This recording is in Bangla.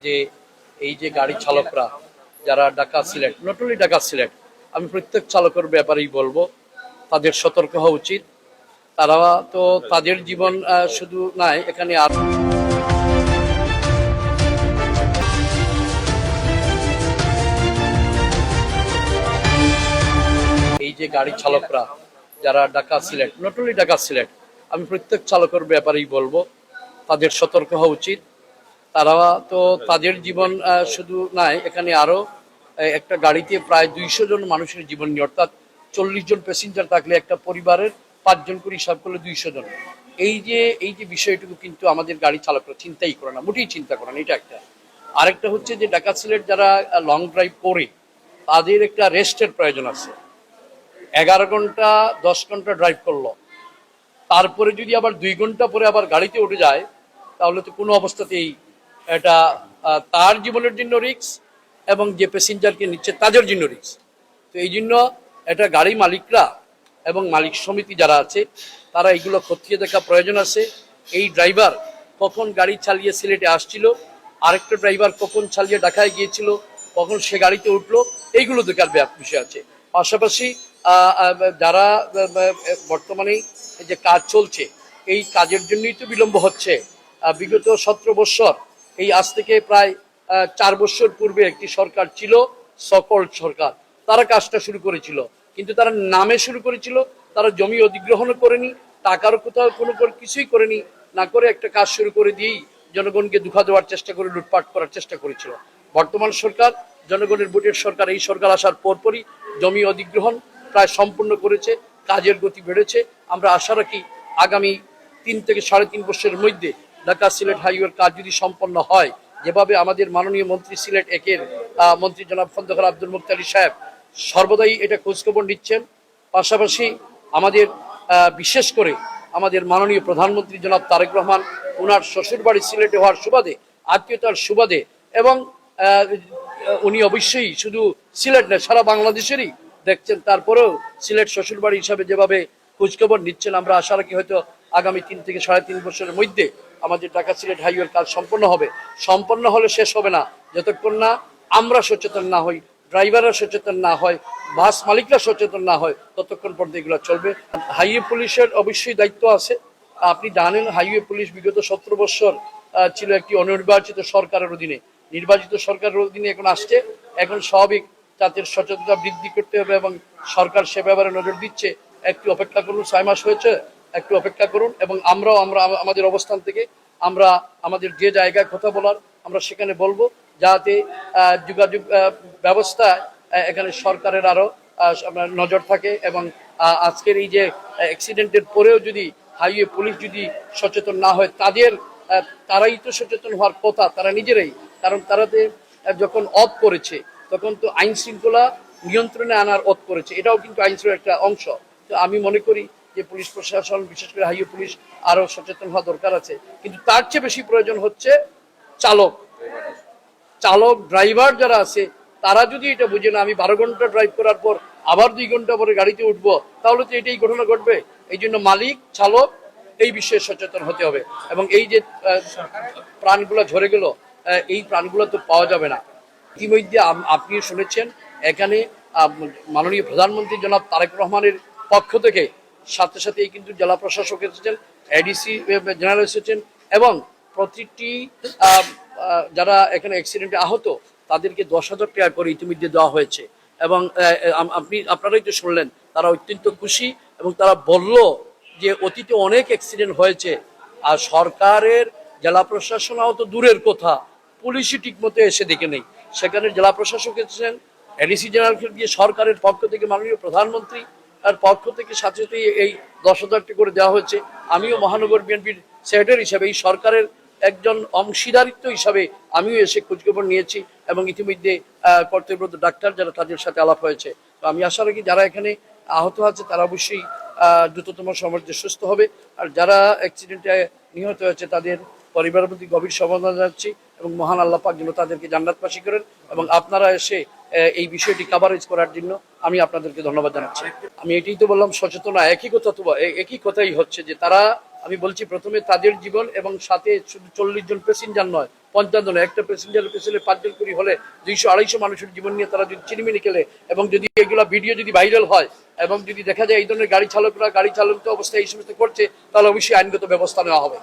যে এই যে গাড়ি চালকরা যারা ঢাকা সিলেট নট অনলি ঢাকা সিলেট, আমি প্রত্যেক চালকের ব্যাপারেই বলবো তাদের সতর্ক হওয়া উচিত। তারা তো তাদের জীবন শুধু নয়, এখানে আর এই যে গাড়ি চালকরা যারা ঢাকা সিলেট নট অনলি ঢাকা সিলেট, আমি প্রত্যেক চালকের ব্যাপারেই বলবো তাদের সতর্ক হওয়া উচিত। তারা তো তাদের জীবন শুধু নয়, এখানে আরো একটা গাড়িতে প্রায় 200 জন মানুষের জীবন নিয়ে, অর্থাৎ 40 জন প্যাসেঞ্জার থাকলে একটা পরিবারের 5 জন করে হিসাব করলে 200 জন। এই যে বিষয়টুকু কিন্তু আমাদের গাড়ি চালকরা চিন্তাই করে না, মোটেই চিন্তা করে না। এটা একটা। আরেকটা হচ্ছে যে ঢাকা সিলেট যারা লং ড্রাইভ করে তাদের একটা রেস্টের প্রয়োজন আছে। 11 ঘন্টা 10 ঘন্টা ড্রাইভ করলো, তারপরে যদি আবার 2 ঘন্টা পরে আবার গাড়িতে উঠে যায়, তাহলে তো কোনো অবস্থাতেই এটা তার জীবনের জন্য রিস্ক এবং যে প্যাসেঞ্জারকে নিচ্ছে তাদের জন্য রিস্ক। তো এই জন্য এটা গাড়ি মালিকরা এবং মালিক সমিতি যারা আছে তারা এগুলো খতিয়ে দেখা প্রয়োজন আছে। এই ড্রাইভার কখন গাড়ি চালিয়ে সিলেটে আসছিল, আরেকটা ড্রাইভার কখন চালিয়ে ঢাকায় গিয়েছিল, কখন সে গাড়িতে উঠলো, এইগুলো দেখার বিষয় আছে। পাশাপাশি যারা বর্তমানে যে কাজ চলছে এই কাজের জন্যই তো বিলম্ব হচ্ছে। বিগত 17 বছর, এই আজ থেকে প্রায় 4 বছর পূর্বে একটি সরকার ছিল, সকল সরকার, তারা কাজটা শুরু করেছিল, কিন্তু তারা নামে শুরু করেছিল, তারা জমি অধিগ্রহণও করেনি, টাকার কোথাও কোনো কিছুই করেনি, না করে একটা কাজ শুরু করে দিয়েই জনগণকে দুঃখা দেওয়ার চেষ্টা করে লুটপাট করার চেষ্টা করেছিল। বর্তমান সরকার জনগণের ভোটের সরকার, এই সরকার আসার পরপরই জমি অধিগ্রহণ প্রায় সম্পূর্ণ করেছে, কাজের গতি বেড়েছে। আমরা আশা রাখি আগামী 3 থেকে 3.5 বছরের মধ্যে ঢাকা সিলেট হাইওয়ের কাজ যদি সম্পন্ন হয়, যেভাবে আমাদের মাননীয় মন্ত্রী সিলেট একের মন্ত্রী জনাব খন্দকার আব্দুল মুক্তার সাহেব সর্বদাই এটা খোঁজখবর নিচ্ছেন। পাশাপাশি আমাদের বিশেষ করে আমাদের মাননীয় প্রধানমন্ত্রী জনাব তারেক রহমান, ওনার শ্বশুরবাড়ি সিলেটে হওয়ার সুবাদে, আত্মীয়তার সুবাদে, এবং উনি অবশ্যই শুধু সিলেট না সারা বাংলাদেশেরই দেখছেন, তারপরেও সিলেট শ্বশুরবাড়ি হিসাবে যেভাবে খোঁজখবর নিচ্ছেন, আমরা আশা রাখি হয়তো আগামী 3 থেকে 3.5 বছরের মধ্যে আমাদের ঢাকা সিলেট হাইওয়ের কাজ সম্পন্ন হবে। সম্পন্ন হলে শেষ হবে না যতক্ষণ না আমরা সচেতন না হই, ড্রাইভাররা সচেতন না হয়, বাস মালিকরা সচেতন না হয়, ততক্ষণ পর্যন্ত এগুলো চলবে। হাইওয়ে পুলিশের অবশ্যই দায়িত্ব আছে। আপনি জানেন হাইওয়ে পুলিশ বিগত 17 বছর ছিল একটি অনির্বাচিত সরকারের অধীনে, নির্বাচিত সরকারের অধীনে এখন আসছে। এখন স্বাভাবিক তাদের সচেতনতা বৃদ্ধি করতে হবে এবং সরকার সে ব্যাপারে নজর দিচ্ছে। একটু অপেক্ষা করুন, 6 মাস হয়েছে, একটু অপেক্ষা করুন, এবং আমরা আমাদের অবস্থান থেকে আমরা আমাদের যে জায়গায় কথা বলার আমরা সেখানে বলবো, যাতে যোগাযোগ ব্যবস্থা এখানে সরকারের আরো নজর থাকে। এবং আজকের এই যে অ্যাক্সিডেন্টের পরেও যদি হাইওয়ে পুলিশ যদি সচেতন না হয়, তারাই তো সচেতন হওয়ার কথা, তারা নিজেরাই। কারণ তারাতে যখন অফ করেছে তখন তো আইন শৃঙ্খলা নিয়ন্ত্রণে আনার অফ করেছে, এটাও কিন্তু আইন শৃঙ্খলার একটা অংশ। তো আমি মনে করি যে পুলিশ প্রশাসন, বিশেষ করে হাইওয়ে পুলিশ, আরো সচেতন হওয়া দরকার আছে। কিন্তু তার চেয়ে বেশি প্রয়োজন হচ্ছে চালক ড্রাইভার যারা আছে, তারা যদি এটা বুঝে না আমি 12 ঘন্টা ড্রাইভ করার পর আবার 2 ঘন্টা পরে গাড়িতে উঠবো, তাহলে তো এটাই ঘটনা ঘটবে। এই জন্য মালিক চালক এই বিষয়ে সচেতন হতে হবে। এবং এই যে প্রাণগুলো ঝরে গেল, এই প্রাণগুলো তো পাওয়া যাবে না। ইতিমধ্যে আপনি শুনেছেন এখানে মাননীয় প্রধানমন্ত্রী জনাব তারেক রহমানের পক্ষ থেকে সাথে সাথেই কিন্তু জেলা প্রশাসক এসেছেন, এডিসি জেনারেল এসেছেন, এবং প্রতিটি যারা এখানে অ্যাক্সিডেন্টে আহত তাদেরকে 10,000 টাকা করে ইতিমধ্যে দেওয়া হয়েছে। এবং আপনারাই তো শুনলেন, তারা অত্যন্ত খুশি এবং তারা বলল যে অতীতে অনেক অ্যাক্সিডেন্ট হয়েছে, আর সরকারের জেলা প্রশাসনও তো দূরের কথা, পুলিশই ঠিকমতো এসে দেখে নেই। সেখানে জেলা প্রশাসক এসেছেন, এডিসি জেনারেলকে দিয়ে সরকারের পক্ষ থেকে মাননীয় প্রধানমন্ত্রী আর পক্ষ থেকে সাথে সাথে এই 10,000 টাকা করে দেওয়া হয়েছে। আমিও মহানগর বিএনপির সেক্রেটারি হিসাবে, এই সরকারের একজন অংশীদারিত্ব হিসাবে আমিও এসে খোঁজখবর নিয়েছি, এবং ইতিমধ্যে কর্তব্যরত ডাক্তার যারা তাদের সাথে আলাপ হয়েছে। তো আমি আশা রাখি যারা এখানে আহত আছে তারা অবশ্যই দ্রুততম সময়ে সুস্থ হবে, আর যারা অ্যাক্সিডেন্টে নিহত হয়েছে তাদের পরিবারের প্রতি গভীর সমবেদনা জানাচ্ছি, এবং মহান আল্লাহ পাক যেন তাদেরকে জান্নাতবাসী করেন। এবং আপনারা এসে এই বিষয়টি কভারেজ করার জন্য আমি আপনাদেরকে ধন্যবাদ জানাচ্ছি। আমি এটাই তো বললাম, সচেতনা একই কথা, তো একই কথাই হচ্ছে যে তারা আমি বলছি প্রথমে তাদের জীবন, এবং সাথে শুধু 40 জন প্যাসেঞ্জার নয়, 50 জন, একটা প্যাসেঞ্জারের পেছনে 5 জন করে হলে 200-250 মানুষের জীবন নিয়ে তারা যদি চিনিমিনি খেলে, এবং যদি এগুলা ভিডিও যদি ভাইরাল হয় এবং যদি দেখা যায় এই ধরনের গাড়ি চালকরা গাড়ি চালিত অবস্থায় এই সমস্ত করছে, তাহলে অবশ্যই আইনগত ব্যবস্থা নেওয়া হবে।